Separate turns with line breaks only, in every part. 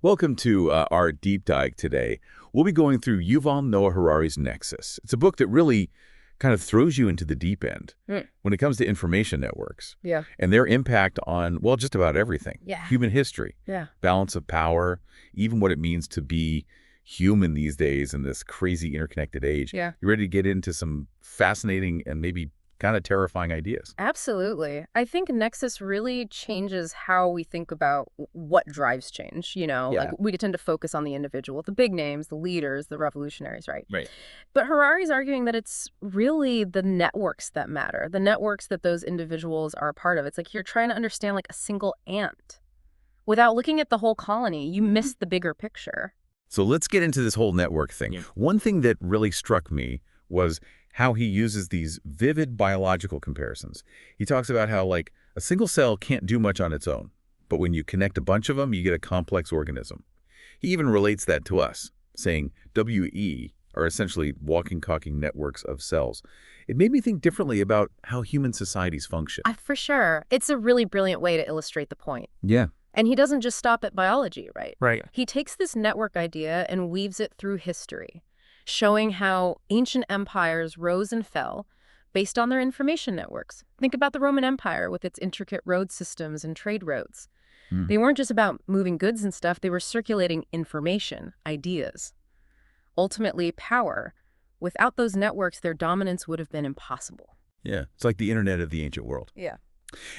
Welcome to our deep dive today. We'll be going through Yuval Noah Harari's Nexus. It's a book that really kind of throws you into the deep end when it comes to information networks
Yeah.
and their impact on, well, just about everything.
Yeah.
Human history,
Yeah.
balance of power, even what it means to be human these days in this crazy interconnected age.
Yeah.
You ready to get into some fascinating and maybe kind of terrifying ideas?
Absolutely. I think Nexus really changes how we think about what drives change. Like
Yeah.
we tend to focus on the individual, the big names, the leaders, the revolutionaries, right?
Right.
But Harari's arguing that it's really the networks that matter, the networks that those individuals are a part of. It's like you're trying to understand like a single ant. Without looking at the whole colony, you miss the bigger picture.
So let's get into this whole network thing.
Yeah.
One thing that really struck me was how he uses these vivid biological comparisons. He talks about how, like, a single cell can't do much on its own, but when you connect a bunch of them, you get a complex organism. He even relates that to us, saying WE are essentially walking, talking networks of cells. It made me think differently about how human societies function.
For sure. It's a really brilliant way to illustrate the point.
Yeah.
And he doesn't just stop at biology, right?
Right.
He takes this network idea and weaves it through history, showing how ancient empires rose and fell based on their information networks. Think about the Roman Empire with its intricate road systems and trade routes. They weren't just about moving goods and stuff, they were circulating information, ideas. Ultimately, power. Without those networks, their dominance would have been impossible.
Yeah. It's like the internet of the ancient world.
Yeah.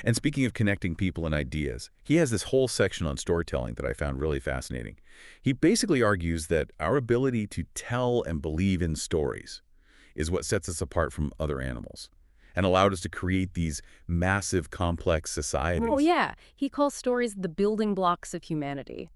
And speaking of connecting people and ideas, he has this whole section on storytelling that I found really fascinating. He basically argues that our ability to tell and believe in stories is what sets us apart from other animals and allowed us to create these massive, complex societies.
Oh, yeah. He calls stories the building blocks of humanity,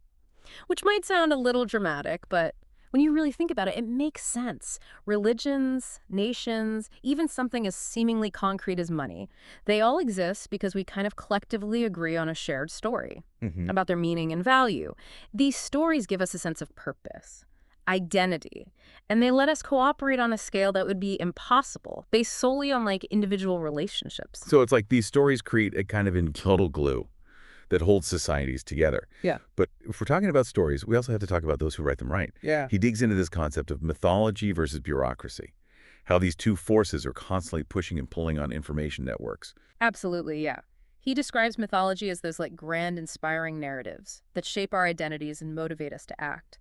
which might sound a little dramatic, but when you really think about it, it makes sense. Religions, nations, even something as seemingly concrete as money, they all exist because we kind of collectively agree on a shared story about their meaning and value. These stories give us a sense of purpose, identity, and they let us cooperate on a scale that would be impossible, based solely on like individual relationships.
So it's like these stories create a kind of total glue that holds societies together.
Yeah.
But if we're talking about stories, we also have to talk about those who write them right.
Yeah.
He digs into this concept of mythology versus bureaucracy, how these two forces are constantly pushing and pulling on information networks.
Absolutely, yeah. He describes mythology as those like grand, inspiring narratives that shape our identities and motivate us to act,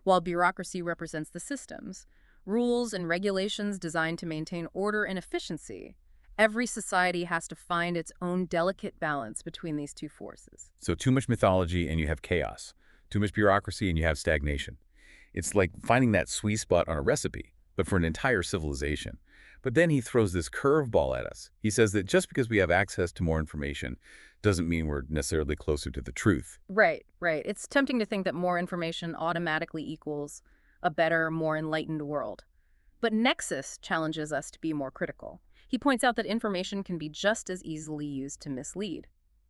while bureaucracy represents the systems, rules and regulations designed to maintain order and efficiency. Every society has to find its own delicate balance between these two forces.
So too much mythology and you have chaos. Too much bureaucracy and you have stagnation. It's like finding that sweet spot on a recipe, but for an entire civilization. But then he throws this curveball at us. He says that just because we have access to more information doesn't mean we're necessarily closer to the truth.
Right, right. It's tempting to think that more information automatically equals a better, more enlightened world. But Nexus challenges us to be more critical. He points out that information can be just as easily used to mislead,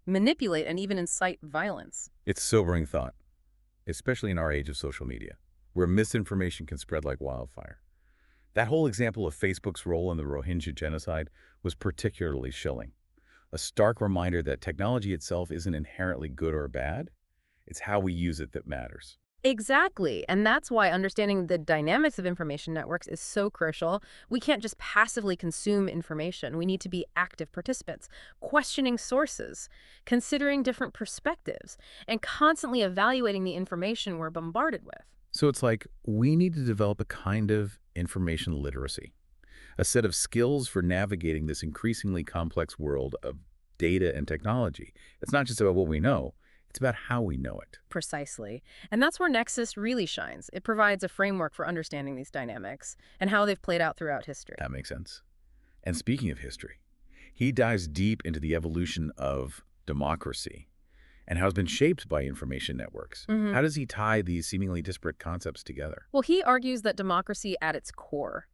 manipulate, and even incite violence.
It's a sobering thought, especially in our age of social media, where misinformation can spread like wildfire. That whole example of Facebook's role in the Rohingya genocide was particularly chilling. A stark reminder that technology itself isn't inherently good or bad. It's how we use it that matters.
Exactly. And that's why understanding the dynamics of information networks is so crucial. We can't just passively consume information. We need to be active participants, questioning sources, considering different perspectives, and constantly evaluating the information we're bombarded with.
So it's like we need to develop a kind of information literacy, a set of skills for navigating this increasingly complex world of data and technology. It's not just about what we know. It's about how we know it.
Precisely. And that's where Nexus really shines. It provides a framework for understanding these dynamics and how they've played out throughout history.
That makes sense. And speaking of history, he dives deep into the evolution of democracy and how it's been shaped by information networks. How does he tie these seemingly disparate concepts together?
Well, he argues that democracy at its core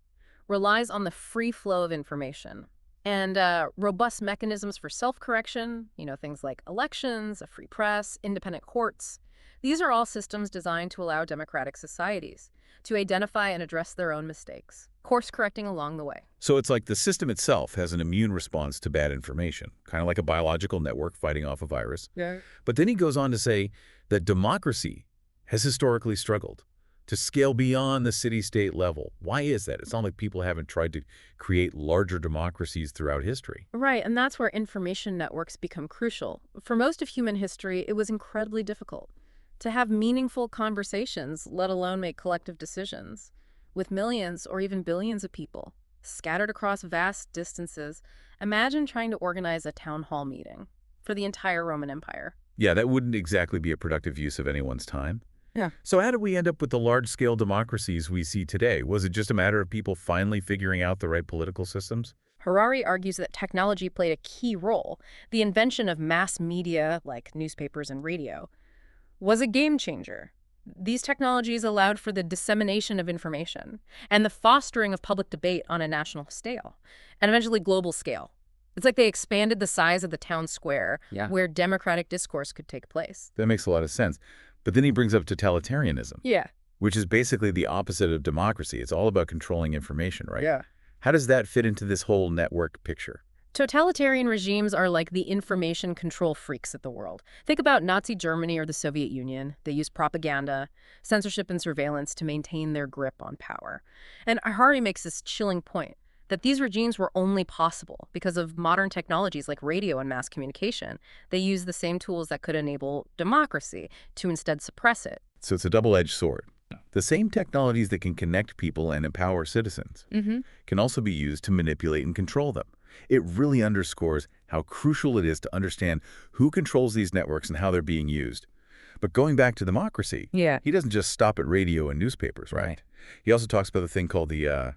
relies on the free flow of information and robust mechanisms for self-correction, things like elections, a free press, independent courts. These are all systems designed to allow democratic societies to identify and address their own mistakes, course-correcting along the way.
So it's like the system itself has an immune response to bad information, kind of like a biological network fighting off a virus.
Yeah.
But then he goes on to say that democracy has historically struggled to scale beyond the city-state level. Why is that? It's not like people haven't tried to create larger democracies throughout history.
Right, and that's where information networks become crucial. For most of human history, it was incredibly difficult to have meaningful conversations, let alone make collective decisions, with millions or even billions of people scattered across vast distances. Imagine trying to organize a town hall meeting for the entire Roman Empire.
Yeah, that wouldn't exactly be a productive use of anyone's time.
Yeah.
So how did we end up with the large-scale democracies we see today? Was it just a matter of people finally figuring out the right political systems?
Harari argues that technology played a key role. The invention of mass media, like newspapers and radio, was a game changer. These technologies allowed for the dissemination of information and the fostering of public debate on a national scale and eventually global scale. It's like they expanded the size of the town square where democratic discourse could take place.
That makes a lot of sense. But then he brings up totalitarianism,
Yeah.
which is basically the opposite of democracy. It's all about controlling information, right?
Yeah.
How does that fit into this whole network picture?
Totalitarian regimes are like the information control freaks of the world. Think about Nazi Germany or the Soviet Union. They use propaganda, censorship, and surveillance to maintain their grip on power. And Harari makes this chilling point that these regimes were only possible because of modern technologies like radio and mass communication. They use the same tools that could enable democracy to instead suppress it.
So it's a double-edged sword. The same technologies that can connect people and empower citizens can also be used to manipulate and control them. It really underscores how crucial it is to understand who controls these networks and how they're being used. But going back to democracy, he doesn't just stop at radio and newspapers, right? He also talks about the thing called the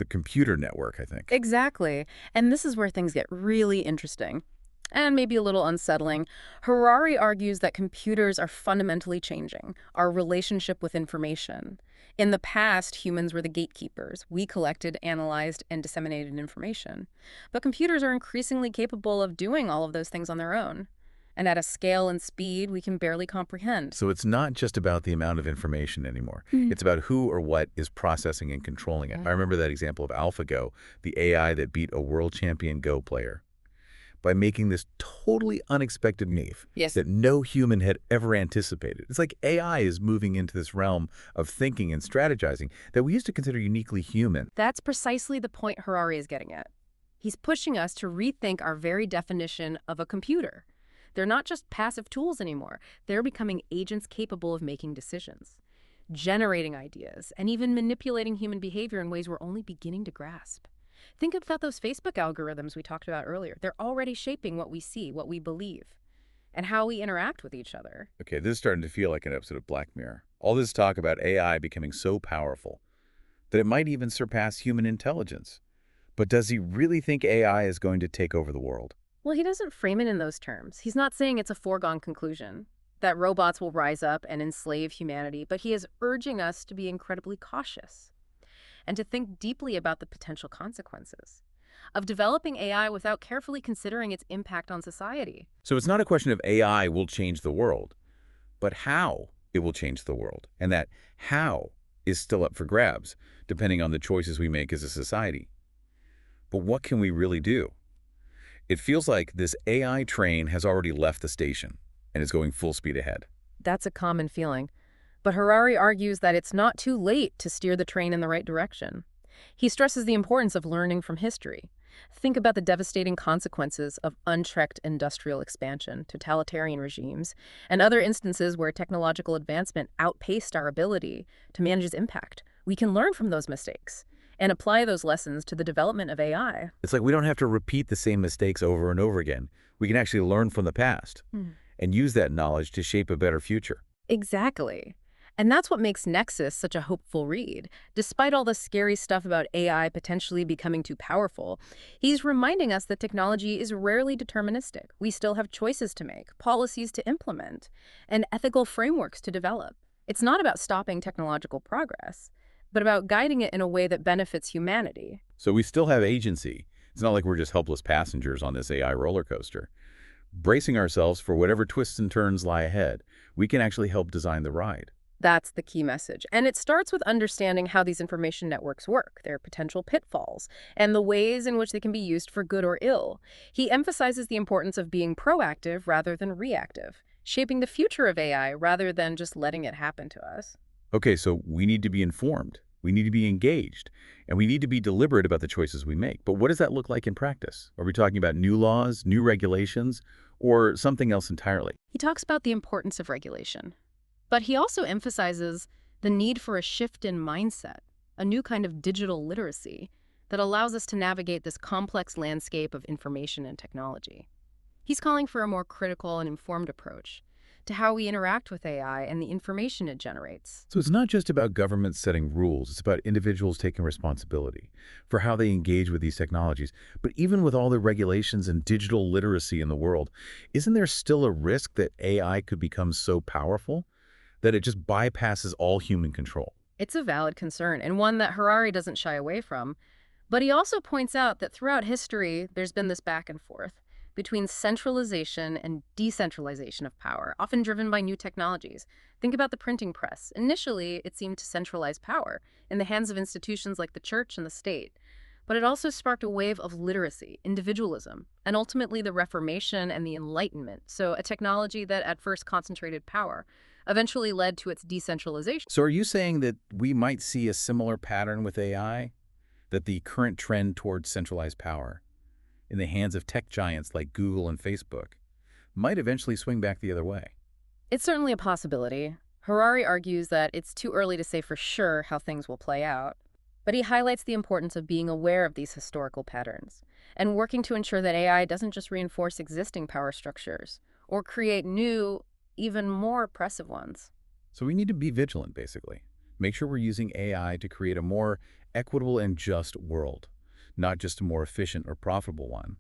computer network, I think.
Exactly. And this is where things get really interesting and maybe a little unsettling. Harari argues that computers are fundamentally changing our relationship with information. In the past, humans were the gatekeepers. We collected, analyzed, and disseminated information. But computers are increasingly capable of doing all of those things on their own, and at a scale and speed we can barely comprehend.
So it's not just about the amount of information anymore. It's about who or what is processing and controlling it. I remember that example of AlphaGo, the AI that beat a world champion Go player, by making this totally unexpected move that no human had ever anticipated. It's like AI is moving into this realm of thinking and strategizing that we used to consider uniquely human.
That's precisely the point Harari is getting at. He's pushing us to rethink our very definition of a computer. They're not just passive tools anymore. They're becoming agents capable of making decisions, generating ideas, and even manipulating human behavior in ways we're only beginning to grasp. Think about those Facebook algorithms we talked about earlier. They're already shaping what we see, what we believe, and how we interact with each other.
Okay, this is starting to feel like an episode of Black Mirror. All this talk about AI becoming so powerful that it might even surpass human intelligence. But does he really think AI is going to take over the world?
Well, he doesn't frame it in those terms. He's not saying it's a foregone conclusion, that robots will rise up and enslave humanity, but he is urging us to be incredibly cautious and to think deeply about the potential consequences of developing AI without carefully considering its impact on society.
So it's not a question of AI will change the world, but how it will change the world. And that how is still up for grabs, depending on the choices we make as a society. But what can we really do? It feels like this AI train has already left the station and is going full speed ahead.
That's a common feeling. But Harari argues that it's not too late to steer the train in the right direction. He stresses the importance of learning from history. Think about the devastating consequences of unchecked industrial expansion, totalitarian regimes, and other instances where technological advancement outpaced our ability to manage its impact. We can learn from those mistakes and apply those lessons to the development of AI.
It's like we don't have to repeat the same mistakes over and over again. We can actually learn from the past and use that knowledge to shape a better future.
Exactly. And that's what makes Nexus such a hopeful read. Despite all the scary stuff about AI potentially becoming too powerful, he's reminding us that technology is rarely deterministic. We still have choices to make, policies to implement, and ethical frameworks to develop. It's not about stopping technological progress, but about guiding it in a way that benefits humanity.
So we still have agency. It's not like we're just helpless passengers on this AI roller coaster. Bracing ourselves for whatever twists and turns lie ahead, we can actually help design the ride.
That's the key message. And it starts with understanding how these information networks work, their potential pitfalls, and the ways in which they can be used for good or ill. He emphasizes the importance of being proactive rather than reactive, shaping the future of AI rather than just letting it happen to us.
Okay, so we need to be informed, we need to be engaged, and we need to be deliberate about the choices we make. But what does that look like in practice? Are we talking about new laws, new regulations, or something else entirely?
He talks about the importance of regulation, but he also emphasizes the need for a shift in mindset, a new kind of digital literacy that allows us to navigate this complex landscape of information and technology. He's calling for a more critical and informed approach to how we interact with AI and the information it generates.
So it's not just about governments setting rules, it's about individuals taking responsibility for how they engage with these technologies. But even with all the regulations and digital literacy in the world, isn't there still a risk that AI could become so powerful that it just bypasses all human control?
It's a valid concern, and one that Harari doesn't shy away from. But he also points out that throughout history, there's been this back and forth between centralization and decentralization of power, often driven by new technologies. Think about the printing press. Initially, it seemed to centralize power in the hands of institutions like the church and the state. But it also sparked a wave of literacy, individualism, and ultimately the Reformation and the Enlightenment. So a technology that at first concentrated power eventually led to its decentralization.
So are you saying that we might see a similar pattern with AI? That the current trend towards centralized power in the hands of tech giants like Google and Facebook might eventually swing back the other way?
It's certainly a possibility. Harari argues that it's too early to say for sure how things will play out, but he highlights the importance of being aware of these historical patterns and working to ensure that AI doesn't just reinforce existing power structures or create new, even more oppressive ones.
So we need to be vigilant, basically. Make sure we're using AI to create a more equitable and just world, not just a more efficient or profitable one.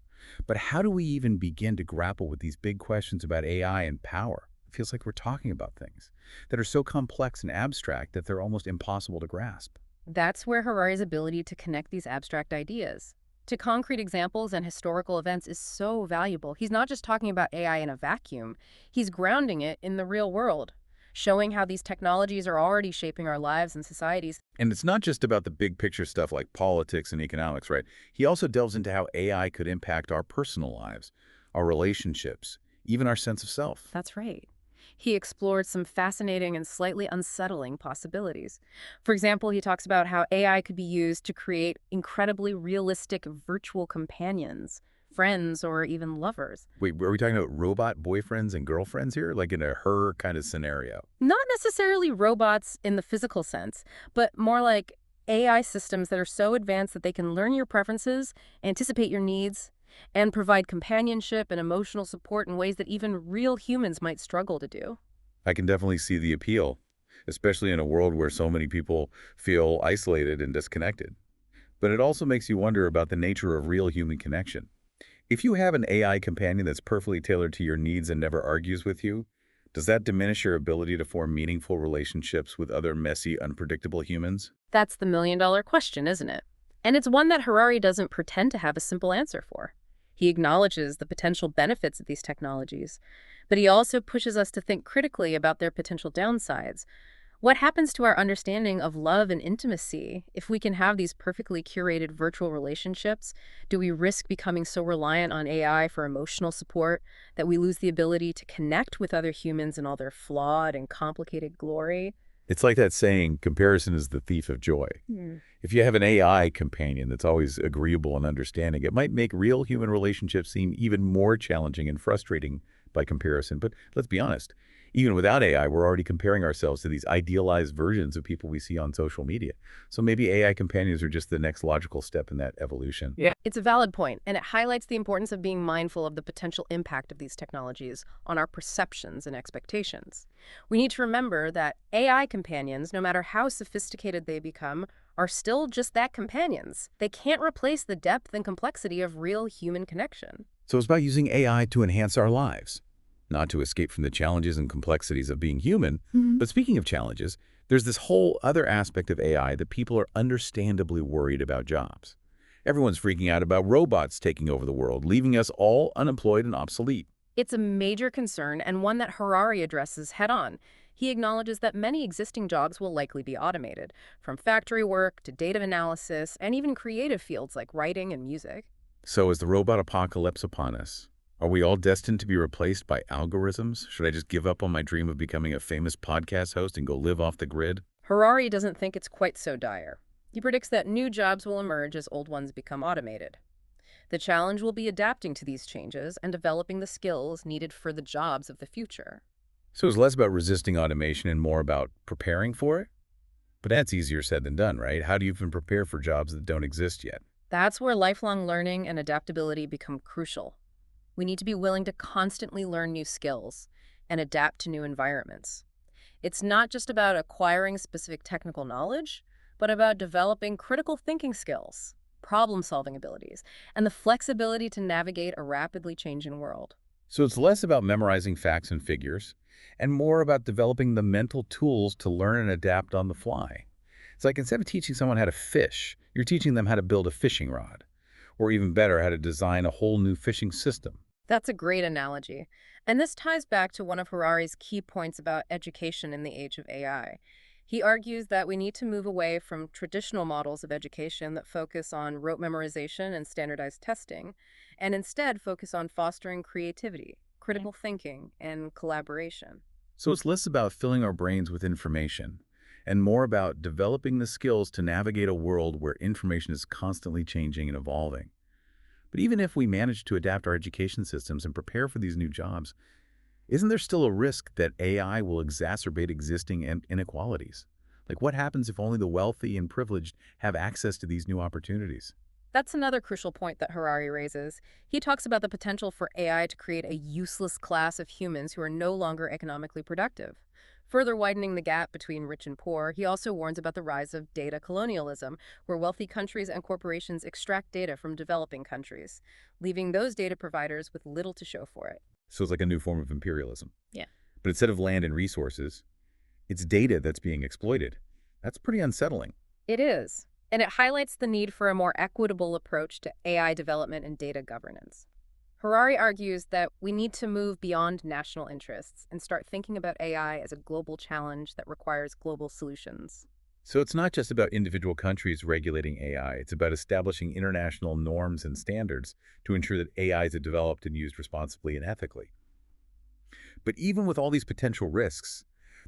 But how do we even begin to grapple with these big questions about AI and power? It feels like we're talking about things that are so complex and abstract that they're almost impossible to grasp.
That's where Harari's ability to connect these abstract ideas to concrete examples and historical events is so valuable. He's not just talking about AI in a vacuum, he's grounding it in the real world, showing how these technologies are already shaping our lives and societies.
And it's not just about the big picture stuff like politics and economics, right? He also delves into how AI could impact our personal lives, our relationships, even our sense of self.
That's right. He explored some fascinating and slightly unsettling possibilities. For example, he talks about how AI could be used to create incredibly realistic virtual companions, friends, or even lovers.
Wait, are we talking about robot boyfriends and girlfriends here? Like in a her kind of scenario?
Not necessarily robots in the physical sense, but more like AI systems that are so advanced that they can learn your preferences, anticipate your needs, and provide companionship and emotional support in ways that even real humans might struggle to do.
I can definitely see the appeal, especially in a world where so many people feel isolated and disconnected. But it also makes you wonder about the nature of real human connection. If you have an AI companion that's perfectly tailored to your needs and never argues with you, does that diminish your ability to form meaningful relationships with other messy, unpredictable humans?
That's the million-dollar question, isn't it? And it's one that Harari doesn't pretend to have a simple answer for. He acknowledges the potential benefits of these technologies, but he also pushes us to think critically about their potential downsides. What happens to our understanding of love and intimacy if we can have these perfectly curated virtual relationships? Do we risk becoming so reliant on AI for emotional support that we lose the ability to connect with other humans in all their flawed and complicated glory?
It's like that saying, comparison is the thief of joy. If you have an AI companion that's always agreeable and understanding, it might make real human relationships seem even more challenging and frustrating by comparison. But let's be honest, even without AI, we're already comparing ourselves to these idealized versions of people we see on social media. So maybe AI companions are just the next logical step in that evolution.
Yeah. It's a valid point, and it highlights the importance of being mindful of the potential impact of these technologies on our perceptions and expectations. We need to remember that AI companions, no matter how sophisticated they become, are still just that, companions. They can't replace the depth and complexity of real human connection.
So it's about using AI to enhance our lives, not to escape from the challenges and complexities of being human. But speaking of challenges, there's this whole other aspect of AI that people are understandably worried about jobs. Everyone's freaking out about robots taking over the world, leaving us all unemployed and obsolete.
It's a major concern, and one that Harari addresses head-on. He acknowledges that many existing jobs will likely be automated, from factory work to data analysis and even creative fields like writing and music.
So is the robot apocalypse upon us? Are we all destined to be replaced by algorithms? Should I just give up on my dream of becoming a famous podcast host and go live off the grid?
Harari doesn't think it's quite so dire. He predicts that new jobs will emerge as old ones become automated. The challenge will be adapting to these changes and developing the skills needed for the jobs of the future.
So it's less about resisting automation and more about preparing for it? But that's easier said than done, right? How do you even prepare for jobs that don't exist yet?
That's where lifelong learning and adaptability become crucial. We need to be willing to constantly learn new skills and adapt to new environments. It's not just about acquiring specific technical knowledge, but about developing critical thinking skills, problem-solving abilities, and the flexibility to navigate a rapidly changing world.
So it's less about memorizing facts and figures and more about developing the mental tools to learn and adapt on the fly. It's like instead of teaching someone how to fish, you're teaching them how to build a fishing rod, or even better, how to design a whole new fishing system.
That's a great analogy. And this ties back to one of Harari's key points about education in the age of AI. He argues that we need to move away from traditional models of education that focus on rote memorization and standardized testing, and instead focus on fostering creativity, critical thinking, and collaboration.
So it's less about filling our brains with information and more about developing the skills to navigate a world where information is constantly changing and evolving. But even if we manage to adapt our education systems and prepare for these new jobs, isn't there still a risk that AI will exacerbate existing inequalities? Like what happens if only the wealthy and privileged have access to these new opportunities?
That's another crucial point that Harari raises. He talks about the potential for AI to create a useless class of humans who are no longer economically productive. Further widening the gap between rich and poor, he also warns about the rise of data colonialism, where wealthy countries and corporations extract data from developing countries, leaving those data providers with little to show for it.
So it's like a new form of imperialism.
Yeah.
But instead of land and resources, it's data that's being exploited. That's pretty unsettling.
It is. And it highlights the need for a more equitable approach to AI development and data governance. Harari argues that we need to move beyond national interests and start thinking about AI as a global challenge that requires global solutions.
So it's not just about individual countries regulating AI. It's about establishing international norms and standards to ensure that AIs are developed and used responsibly and ethically. But even with all these potential risks,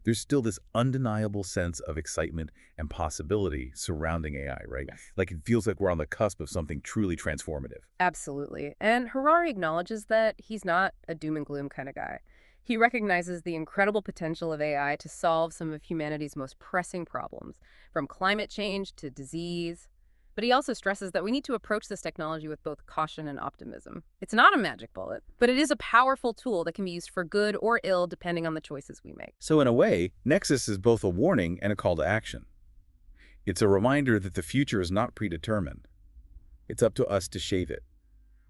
there's still this undeniable sense of excitement and possibility surrounding AI, right?
Yes.
Like it feels like we're on the cusp of something truly transformative.
Absolutely. And Harari acknowledges that he's not a doom and gloom kind of guy. He recognizes the incredible potential of AI to solve some of humanity's most pressing problems, from climate change to disease. But he also stresses that we need to approach this technology with both caution and optimism. It's not a magic bullet, but it is a powerful tool that can be used for good or ill depending on the choices we make.
So in a way, Nexus is both a warning and a call to action. It's a reminder that the future is not predetermined. It's up to us to shape it.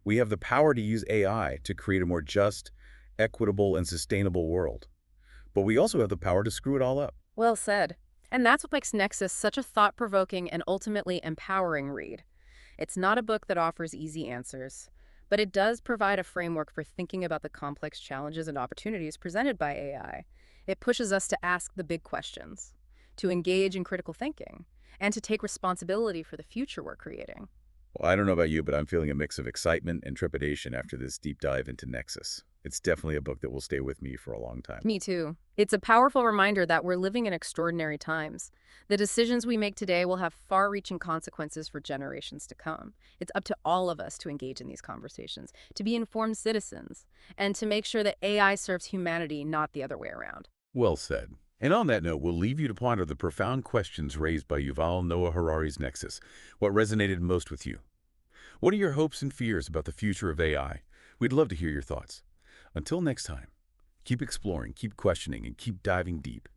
We have the power to use AI to create a more just, equitable, and sustainable world. But we also have the power to screw it all up.
Well said. And that's what makes Nexus such a thought-provoking and ultimately empowering read. It's not a book that offers easy answers, but it does provide a framework for thinking about the complex challenges and opportunities presented by AI. It pushes us to ask the big questions, to engage in critical thinking, and to take responsibility for the future we're creating.
Well, I don't know about you, but I'm feeling a mix of excitement and trepidation after this deep dive into Nexus. It's definitely a book that will stay with me for a long time.
Me too. It's a powerful reminder that we're living in extraordinary times. The decisions we make today will have far-reaching consequences for generations to come. It's up to all of us to engage in these conversations, to be informed citizens, and to make sure that AI serves humanity, not the other way around.
Well said. And on that note, we'll leave you to ponder the profound questions raised by Yuval Noah Harari's Nexus. What resonated most with you? What are your hopes and fears about the future of AI? We'd love to hear your thoughts. Until next time, keep exploring, keep questioning, and keep diving deep.